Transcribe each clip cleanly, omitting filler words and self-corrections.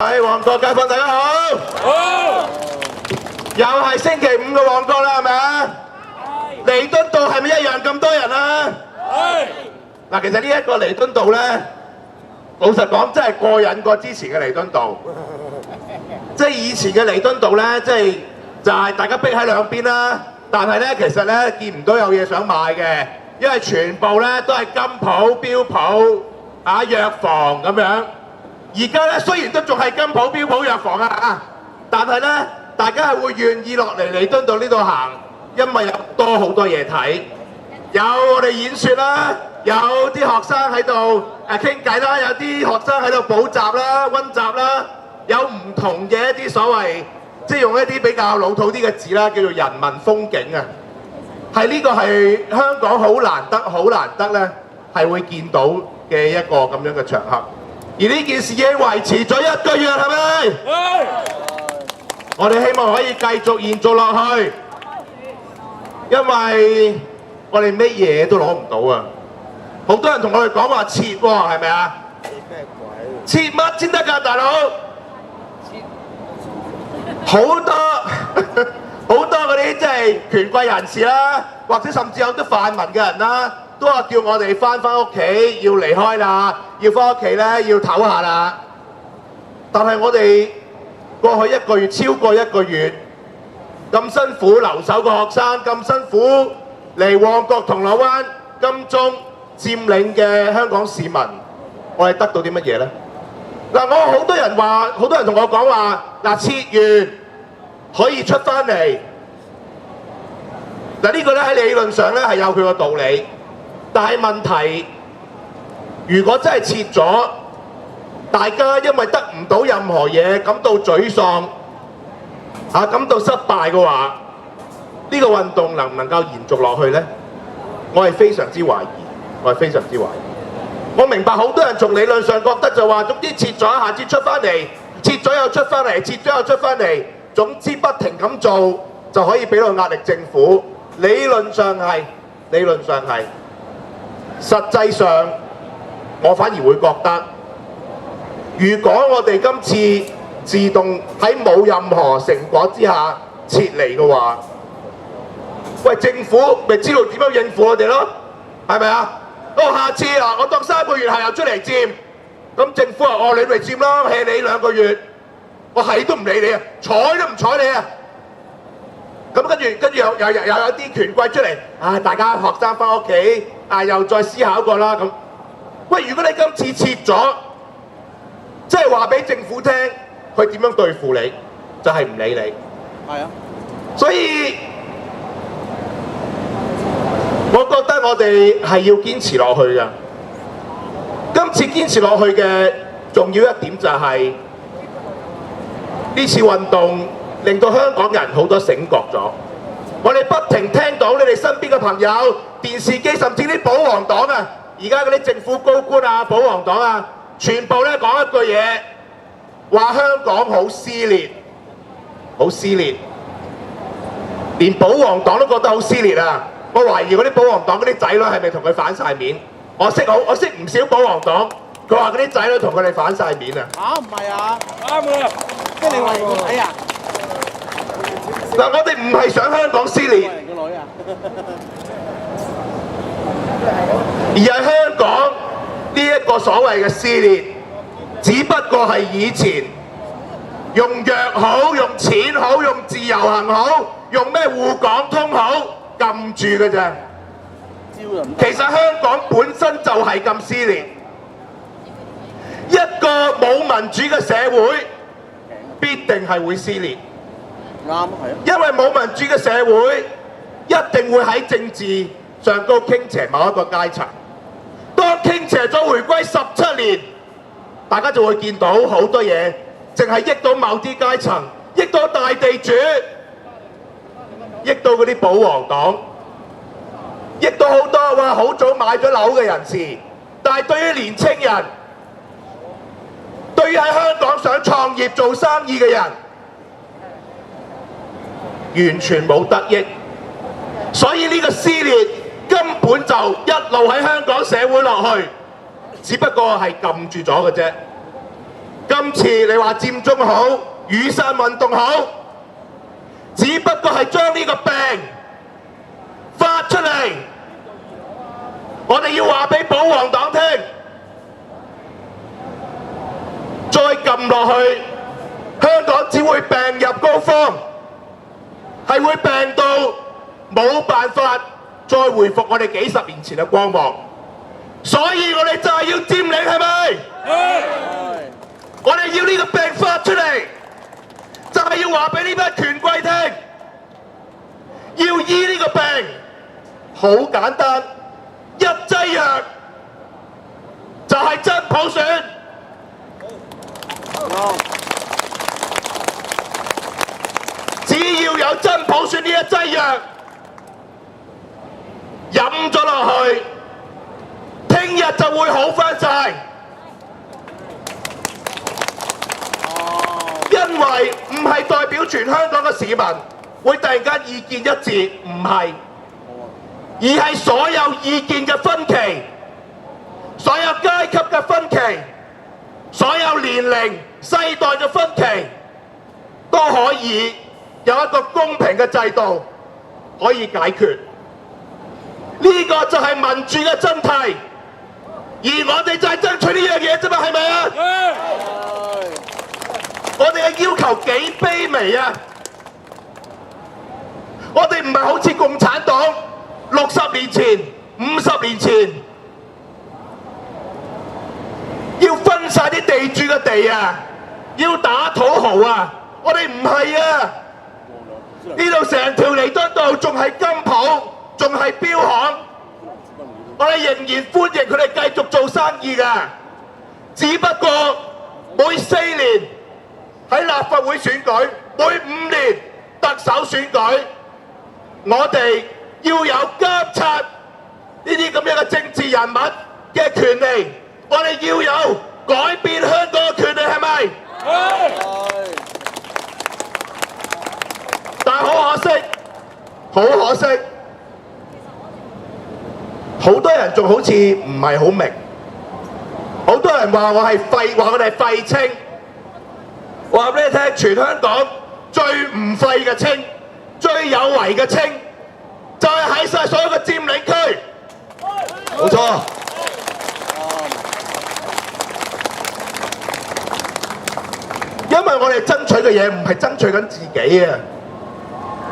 旺角街坊大家好，好，又係星期五嘅旺角啦，係咪啊？彌敦道係咪一樣咁多人啊？係。嗱，其實呢一個彌敦道咧，老實講真係過癮過之前嘅彌敦道。即係以前嘅彌敦道咧，就係大家逼喺兩邊啦，但係咧其實咧見唔到有嘢想買嘅，因為全部咧都係金鋪、標鋪、藥房咁樣。而家咧雖然都仲係金鋪、標鋪、藥房啊，但係咧大家係會願意落嚟彌敦道呢度行，因為有多好多嘢睇，有我哋演說啦，有啲學生喺度傾偈啦，有啲學生喺度補習啦、溫習啦，有唔同嘅一啲所謂即係用一啲比較老土啲嘅字啦，叫做人民風景啊，係呢個係香港好難得咧，係會見到嘅一個咁樣嘅場合。而呢件事已經維持咗1個月，係咪？係。我哋希望可以繼續延續落去，因為我哋乜嘢都攞唔到啊！好多人同我哋講話切喎，係咪啊？切乜先得㗎，大佬？好多嗰啲即係權貴人士啦，或者甚至有啲泛民嘅人啦，都話叫我哋翻屋企，要離開啦，要翻屋企咧，要唞下啦。但係我哋過去1個月，超過1個月，咁辛苦留守嘅學生，咁辛苦嚟旺角、銅鑼灣、金鐘佔領嘅香港市民，我哋得到啲乜嘢咧？嗱，好多人同我講話，嗱，切完可以出翻嚟。嗱，呢個咧喺理論上咧係有佢個道理，但係問題，如果真係切咗，大家因為得唔到任何嘢，感到沮喪，感到失敗嘅話，呢個運動能唔能夠延續落去咧？我係非常之懷疑，我明白好多人從理論上覺得就話，總之切咗，下次出翻嚟，切咗又出翻嚟，切咗又出翻嚟，總之不停咁做就可以俾到壓力政府。理論上係，實際上我反而會覺得，如果我哋今次自動喺冇任何成果之下撤離嘅話，喂，政府咪知道點樣應付我哋咯？係咪啊？下次啊，我當3個月後又出嚟佔，咁政府話你咪佔咯，hea你2個月，我係都唔理你啊，睬都唔睬你啊！咁跟住又有啲權貴出嚟，大家學生翻屋企，又再思考過啦咁。喂，如果你今次切咗，即係話俾政府聽，佢點樣對付你，就係唔理你。係啊，所以我覺得我哋係要堅持落去㗎。今次堅持落去嘅重要一點就係呢次運動令到香港人好多醒覺咗。我哋不停聽到你哋身邊嘅朋友、電視機，甚至啲保皇黨啊，而家嗰啲政府高官啊、保皇黨啊，全部咧講一句嘢，話香港好撕裂，連保皇黨都覺得好撕裂啊！我懷疑嗰啲保皇黨嗰啲仔女係咪同佢反晒面？我識唔少保皇黨，佢話嗰啲仔女同佢哋反晒面啊！唔係啊，啱㗎，即係你話個仔啊？嗱，我哋唔係想香港撕裂，而係香港呢一個所謂嘅撕裂，只不過係以前用藥好、用錢好、用自由行好、用咩滬港通好撳住嘅啫。其實香港本身就係咁撕裂，一個冇民主嘅社會必定係會撕裂。啱，係啊！因為冇民主嘅社會，一定會喺政治上高傾斜某一個階層。當傾斜咗回歸17年，大家就會見到好多嘢，淨係益到某啲階層，益到大地主，益到嗰啲保皇黨，益到好多話好早買咗樓嘅人士。但係對於年青人，對於喺香港想創業做生意嘅人，完全冇得益，所以呢個撕裂根本就一路喺香港社會落去，只不過係撳住咗嘅啫。今次你話佔中好，雨傘運動好，只不過係將呢個病發出嚟，我哋要話俾保皇黨聽，再撳落去，香港只會病入膏肓，係會病到冇辦法再回復我哋幾十年前嘅光芒。所以我哋就係要佔領，係咪？我哋要呢個病發出嚟，就係要話俾呢班權貴聽，要醫呢個病，好簡單，一劑藥就係真普選。只要有真普選呢一劑藥，飲咗落去，聽日就會好返晒。因為唔係代表全香港嘅市民會突然間意見一致，唔係，而係所有意見嘅分歧，所有階級嘅分歧，所有年齡世代嘅分歧，都可以有一個公平嘅制度可以解決。呢個就係民主嘅真諦，而我哋就係爭取呢樣嘢啫嘛，係咪啊？我哋嘅要求幾卑微啊！我哋唔係好似共產黨60年前、50年前要分晒啲地主嘅地啊，要打土豪啊！我哋唔係啊！呢度成條彌敦道仲係金鋪，仲係標行，我哋仍然歡迎佢哋繼續做生意㗎。只不過每4年喺立法會選舉，每5年特首選舉，我哋要有監察呢啲咁樣嘅政治人物嘅權利，我哋要有改變香港嘅權利，係咪？但係好可惜，好多人仲好似唔係好明，好多人話我哋係廢青。話俾你聽，全香港最唔廢嘅青，最有為嘅青，就係喺晒所有嘅佔領區。冇錯。因為我哋爭取嘅嘢唔係爭取緊自己啊！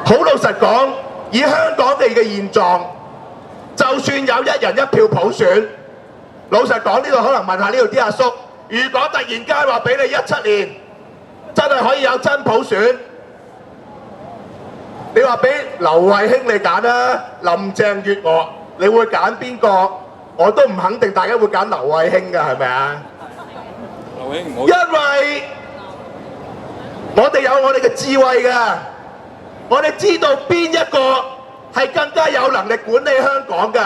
好老實講，以香港地嘅現狀，就算有1人1票普選，老實講，呢度可能問下呢度啲阿叔，如果突然間話俾你17年，真係可以有真普選，你話俾劉慧卿你揀啦，林鄭月娥，你會揀邊個？我都唔肯定大家會揀劉慧卿㗎，係咪啊？劉慧卿唔好。因為我哋有我哋嘅智慧㗎，我哋知道邊一個係更加有能力管理香港㗎。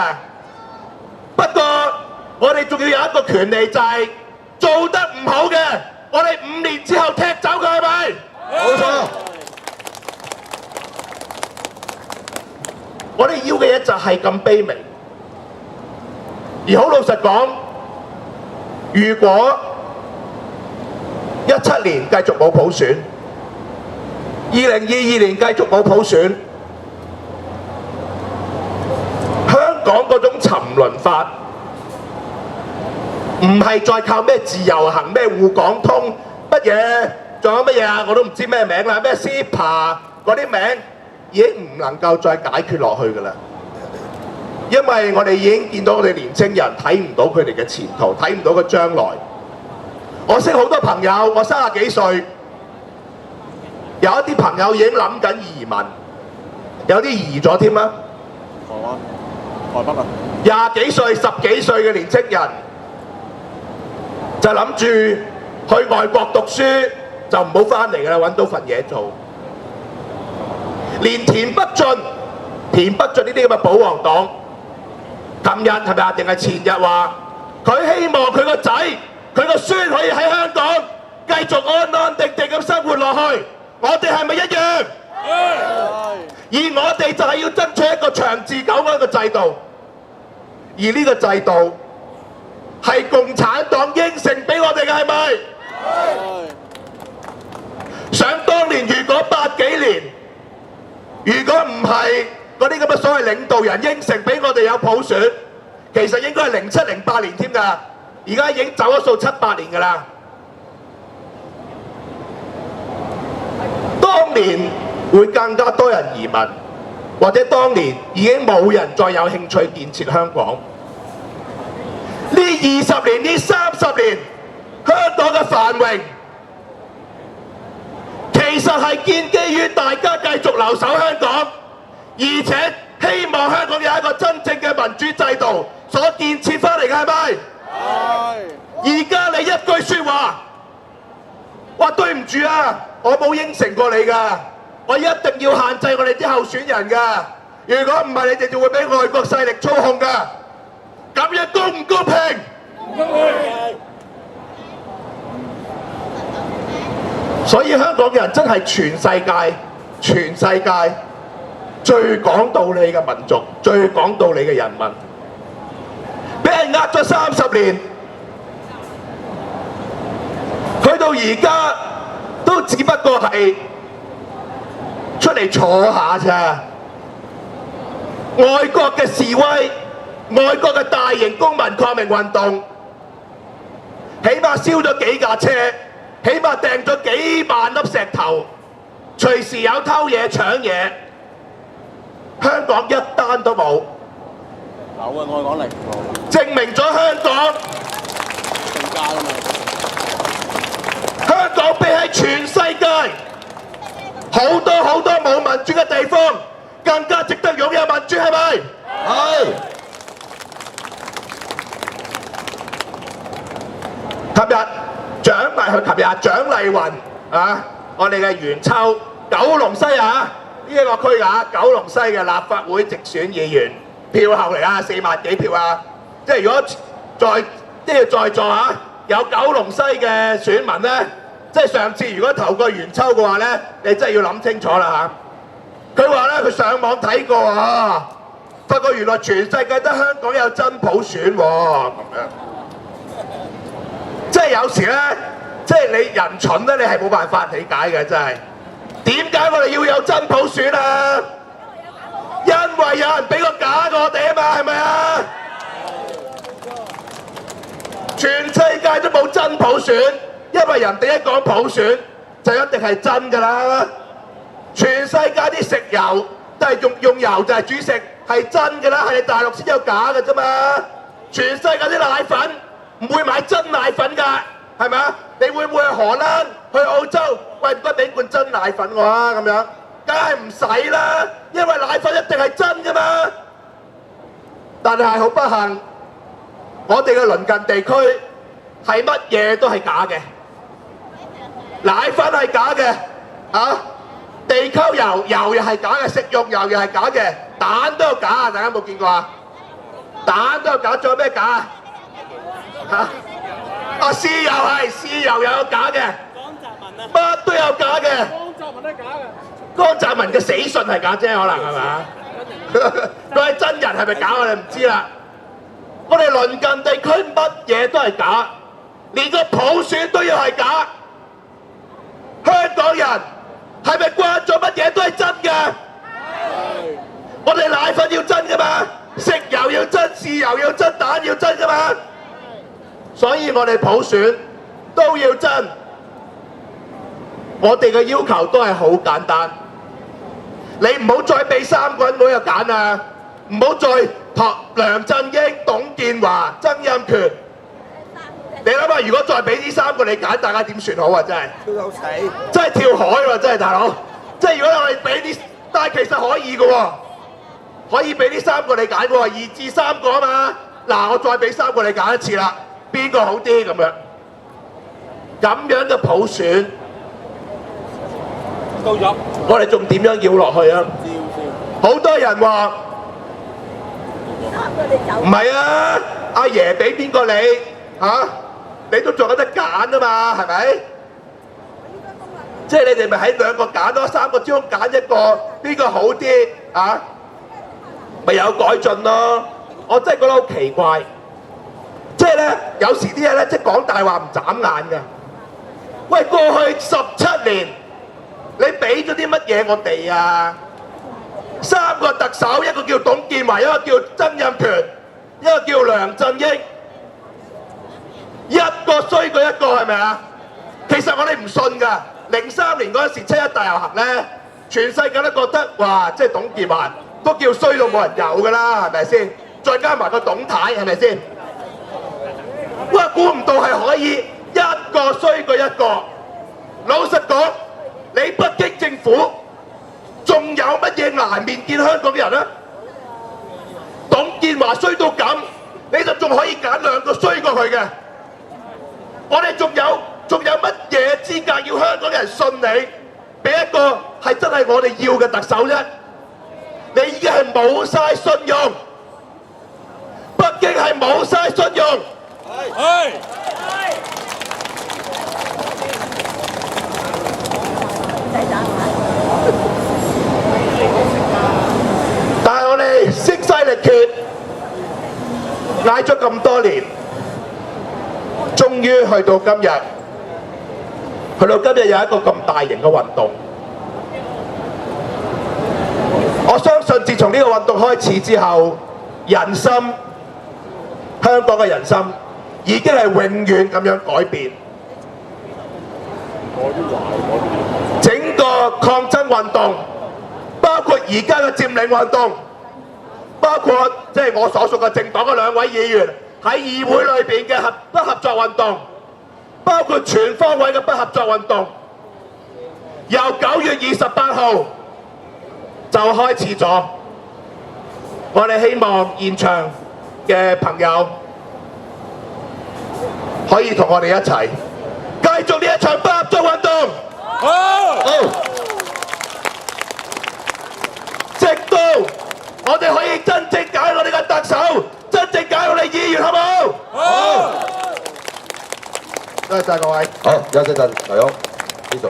不過我哋仲要有一個權利，就係做得唔好嘅，我哋5年之後踢走佢，係咪？冇錯。我哋要嘅嘢就係咁卑微。而好老實講，如果17年繼續冇普選，2022年繼續冇普選，香港嗰種沉淪法唔係再靠咩自由行、咩滬港通乜嘢，仲有乜嘢啊？我都唔知咩名啦，咩 CEPA 嗰啲名已經唔能夠再解決落去㗎啦。因為我哋已經見到我哋年青人睇唔到佢哋嘅前途，睇唔到個將來。我識好多朋友，我30幾歲，有一啲朋友已經諗緊移民，有啲移咗添啦。台灣、台北啊！20幾歲、10幾歲嘅年青人就諗住去外國讀書，就唔好翻嚟㗎啦，揾到份嘢做。連田北俊呢啲咁嘅保皇黨，琴日係咪啊？定係前日話佢希望佢個仔、佢個孫可以喺香港繼續安安定定咁生活落去。我哋係咪一樣？而我哋就係要爭取一個長治久安嘅制度，而呢個制度係共產黨應承俾我哋嘅，係咪？想當年如果80幾年，如果唔係嗰啲咁嘅所謂領導人應承俾我哋有普選，其實應該係07、08年添㗎，而家已經走咗數7、8年㗎啦。當年會更加多人移民，或者當年已經冇人再有興趣建設香港。呢20年、呢30年，香港嘅繁榮其實係建基於大家繼續留守香港，而且希望香港有一個真正嘅民主制度所建設翻嚟嘅，係咪？而家你一句説話，話對唔住啊，我冇應承過你㗎，我一定要限制我哋啲候選人㗎。如果唔係，你哋就會俾外國勢力操控㗎。咁樣公唔公平？唔公平。所以香港人真係全世界最講道理嘅民族，最講道理嘅人民，俾人呃咗30年，去到而家都只不過係出嚟坐下咋。外國嘅示威，外國嘅大型公民抗命運動，起碼燒咗幾架車，起碼掟咗幾萬粒石頭，隨時有偷嘢搶嘢。香港一單都冇。有啊，我講嚟。證明咗香港定價啦嘛。香港比喺全世界好多冇民主嘅地方更加值得擁有民主，係咪？係。琴日蔣麗芸啊，我哋嘅元秋九龍西啊，呢一個區啊，九龍西嘅立法會直選議員票後嚟啊，4萬幾票啊！即係如果在座啊有九龍西嘅選民咧，即係上次如果投過元秋嘅話咧，你真係要諗清楚啦嚇。佢話咧，佢上網睇過啊，發覺原來全世界得香港有真普選喎，咁樣。即係有時咧，即係你人蠢咧，你係冇辦法理解嘅，真係。點解我哋要有真普選啊？因為有人俾個假我哋啊嘛，係咪啊？全世界都冇真普選，因為人哋一講普選就一定係真㗎啦。全世界啲食油都係用油就係煮食，係真㗎啦，係你大陸先有假㗎啫嘛。全世界啲奶粉唔會買真奶粉㗎，係咪啊？你會唔會去荷蘭、去澳洲，喂唔該俾罐真奶粉我啊？咁樣，梗係唔使啦，因為奶粉一定係真㗎嘛。但係好不幸，我哋嘅鄰近地區係乜嘢都係假嘅，奶粉係假嘅，啊，地溝油又係假嘅，食用油又係假嘅，蛋都有假啊！大家有冇見過啊？蛋都有假，仲有咩假啊？嚇！啊，豉油係豉油又有假嘅，乜都有假嘅。江澤民都係假嘅。江澤民嘅死訊係假啫，可能係嘛？佢係真人係咪假我哋唔知啦。我哋鄰近地區乜嘢都係假，連個普選都要係假。香港人係咪慣咗乜嘢都係真嘅？我哋奶粉要真㗎嘛，食油要真，豉油要真，蛋要真㗎嘛。所以我哋普選都要真。我哋嘅要求都係好簡單，你唔好再俾3個人每日揀啊！唔好再託梁振英、董建華、曾蔭權。你諗下，如果再俾呢3個你揀，大家點算好啊？真係跳到死，真係跳海喎！真係大佬，即係如果我哋俾啲，但係其實可以嘅喎，可以俾呢3個你揀喎，2至3個啊嘛。嗱，我再俾3個你揀一次啦，邊個好啲咁樣？咁樣嘅普選到咗，我哋仲點樣要落去啊？好多人話唔係啊，阿爺俾邊個你嚇？你都仲有得揀啊嘛，係咪？即係你哋咪喺2個揀咯，3個之中揀一個，邊個好啲啊？咪有改進咯。我真係覺得好奇怪，即係咧有時啲嘢咧，即係講大話唔眨眼㗎。喂，過去17年，你俾咗啲乜嘢我哋啊？3個特首，一個叫董建華，一個叫曾蔭權，一個叫梁振英，一個衰過一個，係咪啊？其實我哋唔信㗎。03年嗰陣時7·1大遊行咧，全世界都覺得哇，即係董建華都叫衰到冇人有㗎啦，係咪先？再加埋個董太，係咪先？哇！估唔到係可以一個衰過一個。老實講，你北京政府仲有乜嘢顏面見香港嘅人啊？董建華衰到咁，你就仲可以揀2個衰過佢嘅。我哋仲有乜嘢資格要香港人信你？俾一個係真係我哋要嘅特首啫？你已經係冇晒信用，北京係冇晒信用。但係我哋聲嘶力竭，嗌咗咁多年，終於去到今日。去到今日有一個咁大型嘅運動，我相信自從呢個運動開始之後，人心，香港嘅人心已經係永遠咁樣改變。整個抗爭運動，包括而家嘅佔領運動，包括即係我所屬嘅政黨嘅2位議員喺議會裏邊嘅不合作運動，包括全方位嘅不合作運動，由9月28號就開始咗。我哋希望現場嘅朋友可以同我哋一齊繼續呢一場不合作運動。好，直到我哋可以真正揀我哋嘅特首，真正揀我哋議員，好唔好？好。多謝各位。好，休息陣，黎兄，呢度。